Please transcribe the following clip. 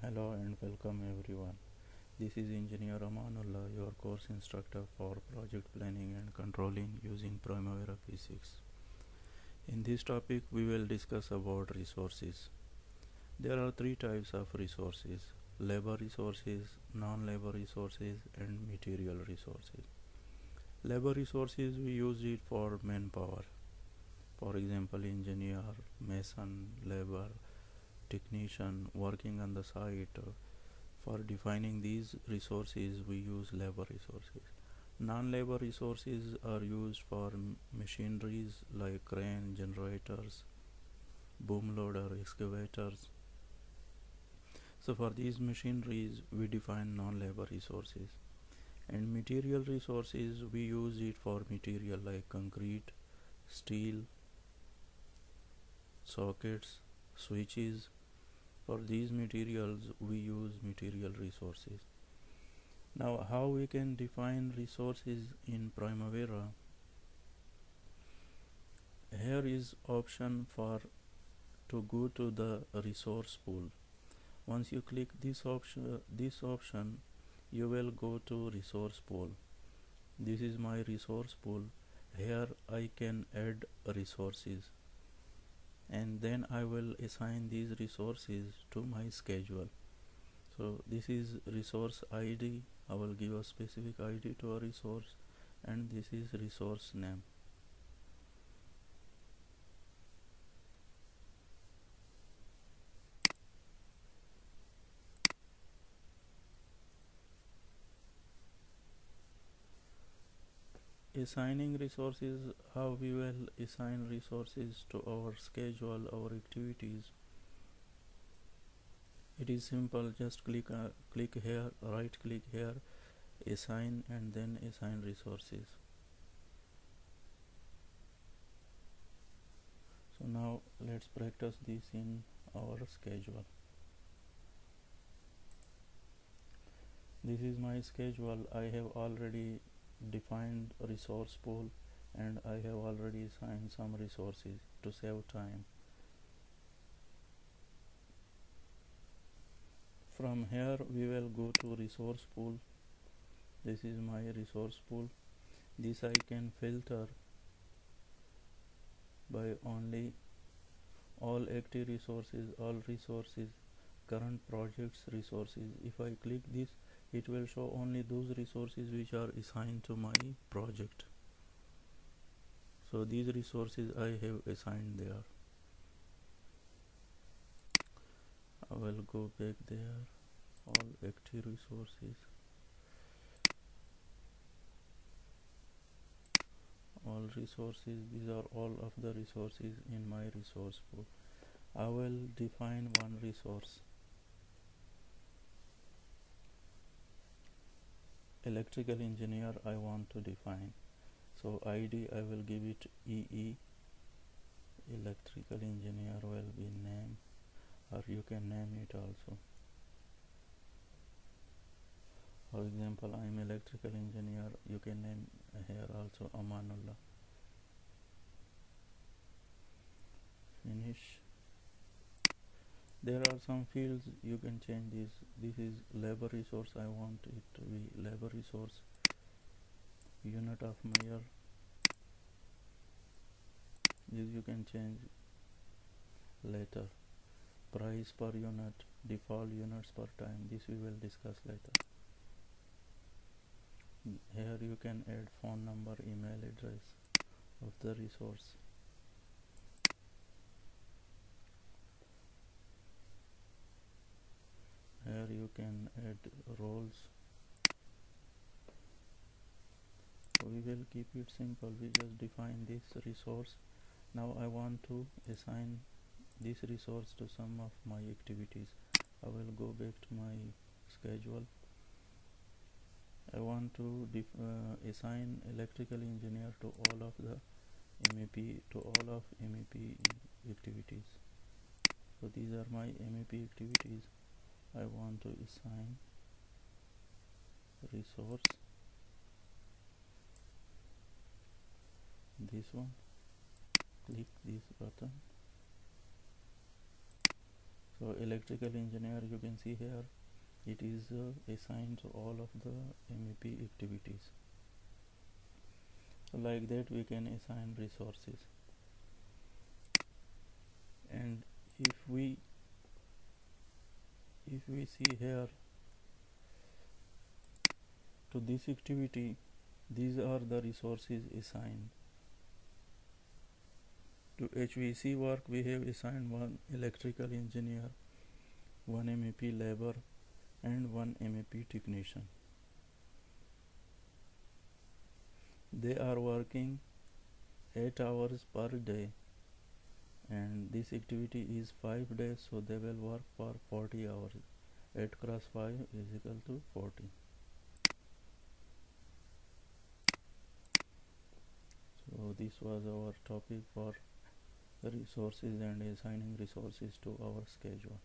Hello and welcome everyone. This is Engineer Amanullah, your course instructor for project planning and controlling using PrimaVera Physics. In this topic, we will discuss about resources. There are three types of resources: labor resources, non-labor resources, and material resources. Labor resources, we use it for manpower. For example, engineer, mason, labor, technician working on the site. For defining these resources, we use labor resources. Non-labor resources are used for machineries like crane, generators, boom loader, excavators. So for these machineries, we define non-labor resources. And material resources, we use it for material like concrete, steel, sockets, switches. For these materials, we use material resources. Now, how we can define resources in PrimaVera? Here is option for to go to the resource pool. Once you click this option, you will go to resource pool. This is my resource pool. Here I can add resources, and then I will assign these resources to my schedule. So this is resource ID. I will give a specific ID to a resource, and this is resource name. Assigning resources, how we will assign resources to our schedule, our activities. It is simple, just click here, right click here, assign, and then assign resources. So now let's practice this in our schedule. This is my schedule. I have already defined a resource pool, and I have already assigned some resources to save time. From here we will go to resource pool. This is my resource pool. This I can filter by only all active resources, all resources, current projects resources. If I click this, it will show only those resources which are assigned to my project. So these resources I have assigned there. I will go back there, all active resources, all resources. These are all of the resources in my resource pool. I will define one resource. Electrical engineer I want to define. So ID I will give it EE. Electrical engineer will be name, or you can name it also. For example, I am electrical engineer. You can name here also Amanullah. Finish. There are some fields you can change this. This is labor resource. I want it to be labor resource. Unit of measure. This you can change later. Price per unit, default units per time. This we will discuss later. Here you can add phone number, email address of the resource. Here you can add roles. We will keep it simple. We just define this resource. Now I want to assign this resource to some of my activities. I will go back to my schedule. I want to assign electrical engineer to all of the MEP, to all of MEP activities. So these are my MEP activities. I want to assign resource, this one. Click this button. So electrical engineer, you can see here, it is assigned to all of the MEP activities. So like that we can assign resources. And if we see here, to this activity, these are the resources assigned. To HVAC work, we have assigned one electrical engineer, one MEP labor, and one MEP technician. They are working 8 hours per day, and this activity is 5 days, so they will work for 40 hours. 8 cross 5 is equal to 40. So this was our topic for resources and assigning resources to our schedule.